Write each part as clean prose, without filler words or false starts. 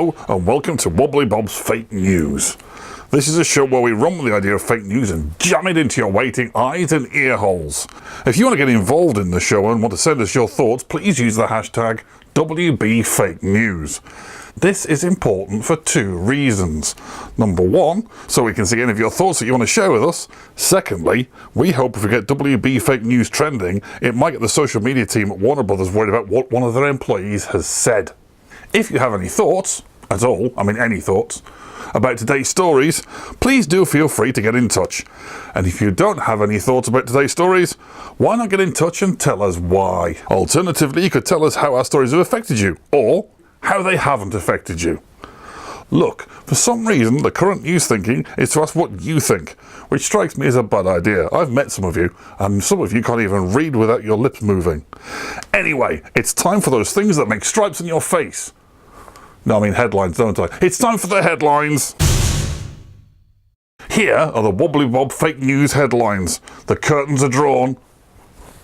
Hello and welcome to Wobbly Bob's Fake News. This is a show where we run with the idea of fake news and jam it into your waiting eyes and ear holes. If you want to get involved in the show and want to send us your thoughts, please use the hashtag WBFakeNews. This is important for two reasons. Number one, so we can see any of your thoughts that you want to share with us. Secondly, we hope if we get WB Fake News trending, it might get the social media team at Warner Brothers worried about what one of their employees has said. If you have any thoughts, at all, any thoughts, about today's stories, please do feel free to get in touch. And if you don't have any thoughts about today's stories, why not get in touch and tell us why? Alternatively, you could tell us how our stories have affected you, or how they haven't affected you. Look, for some reason, the current news thinking is to ask what you think, which strikes me as a bad idea. I've met some of you, and some of you can't even read without your lips moving. Anyway, it's time for those things that make stripes on your face. No, headlines, don't I? It's time for the headlines! Here are the Wobbly Bob Fake News headlines. The curtains are drawn,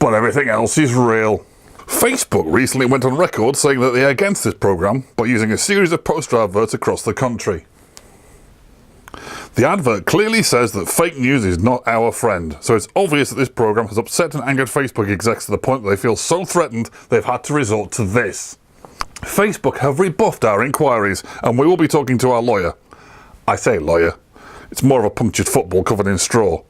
but everything else is real. Facebook recently went on record saying that they are against this program by using a series of poster adverts across the country. The advert clearly says that fake news is not our friend, so it's obvious that this program has upset and angered Facebook execs to the point that they feel so threatened they've had to resort to this. Facebook have rebuffed our inquiries, and we will be talking to our lawyer. I say lawyer. It's more of a punctured football covered in straw.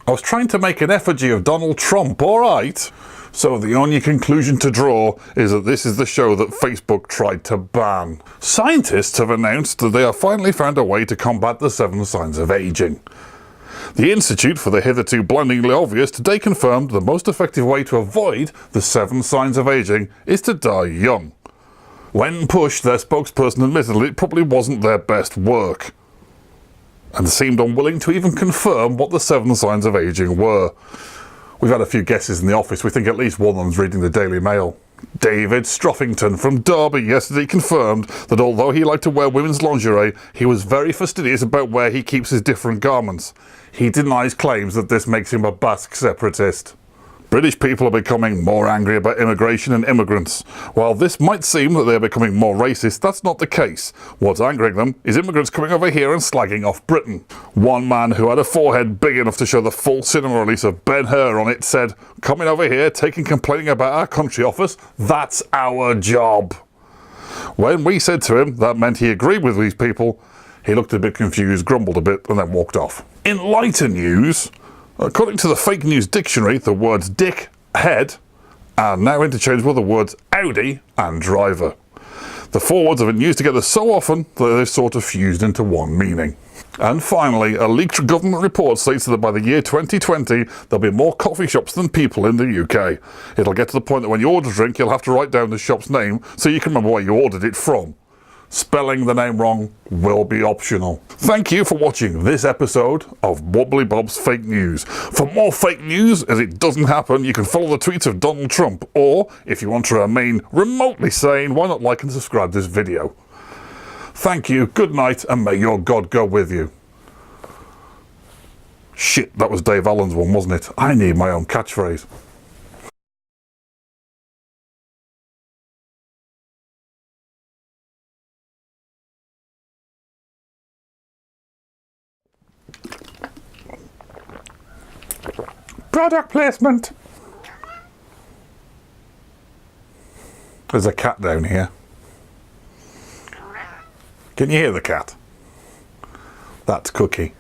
I was trying to make an effigy of Donald Trump, alright? So the only conclusion to draw is that this is the show that Facebook tried to ban. Scientists have announced that they have finally found a way to combat the 7 signs of aging. The Institute for the Hitherto Blindingly Obvious today confirmed the most effective way to avoid the 7 signs of aging is to die young. When pushed, their spokesperson admitted it probably wasn't their best work, and seemed unwilling to even confirm what the 7 signs of aging were. We've had a few guesses in the office. We think at least one of them's reading the Daily Mail. David Stroffington from Derby yesterday confirmed that although he liked to wear women's lingerie, he was very fastidious about where he keeps his different garments. He denies claims that this makes him a Basque separatist. British people are becoming more angry about immigration and immigrants. While this might seem that they are becoming more racist, that's not the case. What's angering them is immigrants coming over here and slagging off Britain. One man who had a forehead big enough to show the full cinema release of Ben-Hur on it said, "Coming over here, taking complaining about our country off us, that's our job." When we said to him that meant he agreed with these people, he looked a bit confused, grumbled a bit, and then walked off. In lighter news, according to the Fake News Dictionary, the words dick, head are now interchangeable with the words Audi and driver. The 4 words have been used together so often that they've sort of fused into one meaning. And finally, a leaked government report states that by the year 2020, there'll be more coffee shops than people in the UK. It'll get to the point that when you order a drink, you'll have to write down the shop's name so you can remember where you ordered it from. Spelling the name wrong will be optional. Thank you for watching this episode of Wobbly Bob's Fake News. For more fake news, as it doesn't happen, you can follow the tweets of Donald Trump, or, if you want to remain remotely sane, why not like and subscribe this video? Thank you, good night, and may your God go with you. Shit, that was Dave Allen's one, wasn't it? I need my own catchphrase. Product placement. There's a cat down here. Can you hear the cat? That's Cookie.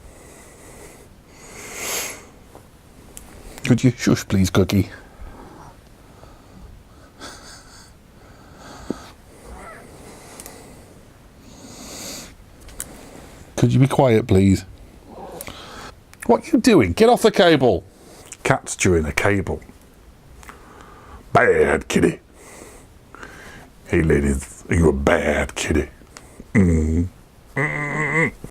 Could you shush please, Cookie? Could you be quiet please? What are you doing? Get off the cable. Cat's chewing a cable. Bad kitty. Hey ladies, you're a bad kitty.